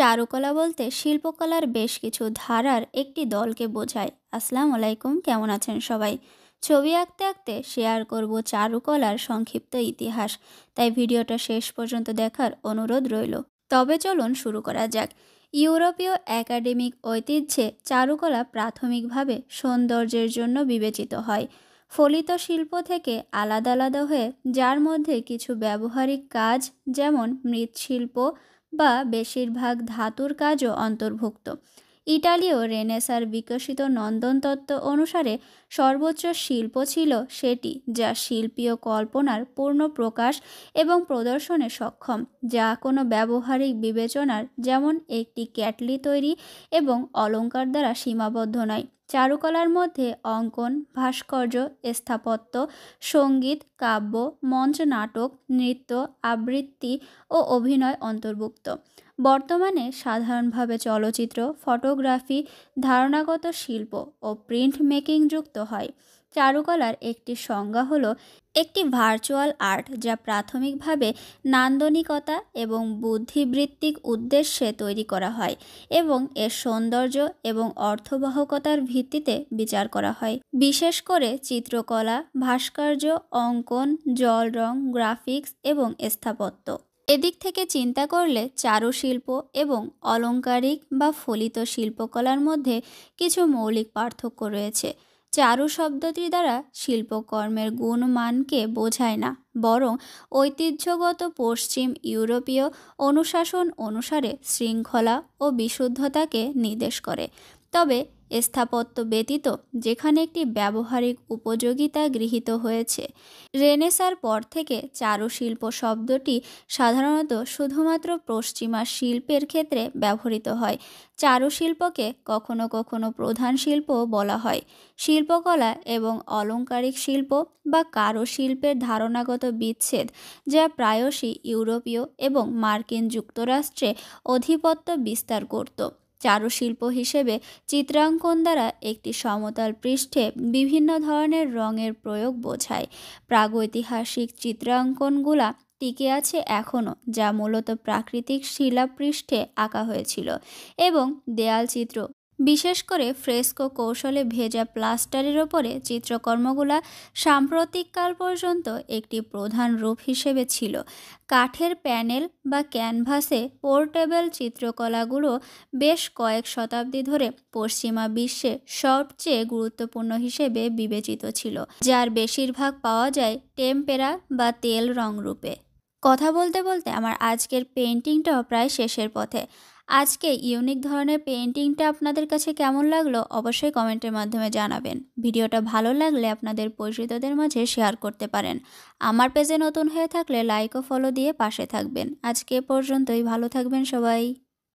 চারুকলা বলতে শিল্পকলার বেশ কিছু ধারার একটি দলকে বোঝায়। আসসালামু আলাইকুম, কেমন আছেন সবাই? ছবি আঁকতে আঁকতে শেয়ার করব চারুকলার সংক্ষিপ্ত ইতিহাস, তাই ভিডিওটা শেষ পর্যন্ত দেখার অনুরোধ রইল। তবে চলুন শুরু করা যাক। ইউরোপীয় একাডেমিক ঐতিহ্যে চারুকলা প্রাথমিকভাবে সৌন্দর্যের জন্য বিবেচিত হয়, ফলিত শিল্প থেকে আলাদা আলাদা হয়ে, যার মধ্যে কিছু ব্যবহারিক কাজ যেমন মৃৎশিল্প বা বেশিরভাগ ধাতুর কাজও অন্তর্ভুক্ত। ইটালীয় রেনেসাঁর বিকশিত নন্দন তত্ত্ব অনুসারে সর্বোচ্চ শিল্প ছিল সেটি যা শিল্পীয় কল্পনার পূর্ণ প্রকাশ এবং প্রদর্শনে সক্ষম, যা কোনো ব্যবহারিক বিবেচনার যেমন একটি ক্যাটলি তৈরি এবং অলঙ্কার দ্বারা সীমাবদ্ধ নয়। চারুকলার মধ্যে অঙ্কন, ভাস্কর্য, স্থাপত্য, সঙ্গীত, কাব্য, মঞ্চ নাটক, নৃত্য, আবৃত্তি ও অভিনয় অন্তর্ভুক্ত। বর্তমানে সাধারণভাবে চলচ্চিত্র, ফটোগ্রাফি, ধারণাগত শিল্প ও প্রিন্ট মেকিং যুক্ত হয়। চারুকলার একটি সংজ্ঞা হলো একটি ভার্চুয়াল আর্ট যা প্রাথমিকভাবে নান্দনিকতা এবং বুদ্ধিবৃত্তিক উদ্দেশ্যে তৈরি করা হয় এবং এর সৌন্দর্য এবং অর্থবহকতার ভিত্তিতে বিচার করা হয়। বিশেষ করে চিত্রকলা, ভাস্কর্য, অঙ্কন, জল রং, গ্রাফিক্স এবং স্থাপত্য। এদিক থেকে চিন্তা করলে চারুশিল্প এবং অলংকারিক বা ফলিত শিল্পকলার মধ্যে কিছু মৌলিক পার্থক্য রয়েছে। চারু শব্দটি দ্বারা শিল্পকর্মের গুণমানকে বোঝায় না, বরং ঐতিহ্যগত পশ্চিম ইউরোপীয় অনুশাসন অনুসারে শৃঙ্খলা ও বিশুদ্ধতাকে নির্দেশ করে। তবে স্থাপত্য ব্যতীত, যেখানে একটি ব্যবহারিক উপযোগিতা গৃহীত হয়েছে, রেনেসাঁর পর থেকে চারুশিল্প শব্দটি সাধারণত শুধুমাত্র পশ্চিমা শিল্পের ক্ষেত্রে ব্যবহৃত হয়। চারুশিল্পকে কখনো কখনো প্রধান শিল্প বলা হয়। শিল্পকলা এবং অলংকারিক শিল্প বা কারুশিল্পের ধারণাগত বিচ্ছেদ, যা প্রায়শই ইউরোপীয় এবং মার্কিন যুক্তরাষ্ট্রে আধিপত্য বিস্তার করত। চারুশিল্প হিসেবে চিত্রাঙ্কন দ্বারা একটি সমতল পৃষ্ঠে বিভিন্ন ধরনের রঙের প্রয়োগ বোঝায়। প্রাগৈতিহাসিক চিত্রাঙ্কনগুলা টিকে আছে এখনও, যা মূলত প্রাকৃতিক শিলাপৃষ্ঠে আঁকা হয়েছিল, এবং দেয়ালচিত্র, বিশেষ করে ফ্রেস্কো কৌশলে ভেজা প্লাস্টারের ওপরে চিত্রকর্মগুলা সাম্প্রতিককাল পর্যন্ত একটি প্রধান রূপ হিসেবে ছিল। কাঠের প্যানেল বা ক্যানভাসে পোর্টেবল চিত্রকলাগুলো বেশ কয়েক শতাব্দী ধরে পশ্চিমা বিশ্বে সবচেয়ে গুরুত্বপূর্ণ হিসেবে বিবেচিত ছিল, যার বেশিরভাগ পাওয়া যায় টেম্পেরা বা তেল রং রূপে। কথা বলতে বলতে আমার আজকের পেন্টিংটাও প্রায় শেষের পথে। আজকে ইউনিক ধরনের পেন্টিংটা আপনাদের কাছে কেমন লাগলো অবশ্যই কমেন্টের মাধ্যমে জানাবেন। ভিডিওটা ভালো লাগলে আপনাদের পরিচিতদের মাঝে শেয়ার করতে পারেন। আমার পেজে নতুন হয়ে থাকলে লাইক ও ফলো দিয়ে পাশে থাকবেন। আজকে পর্যন্তই, ভালো থাকবেন সবাই।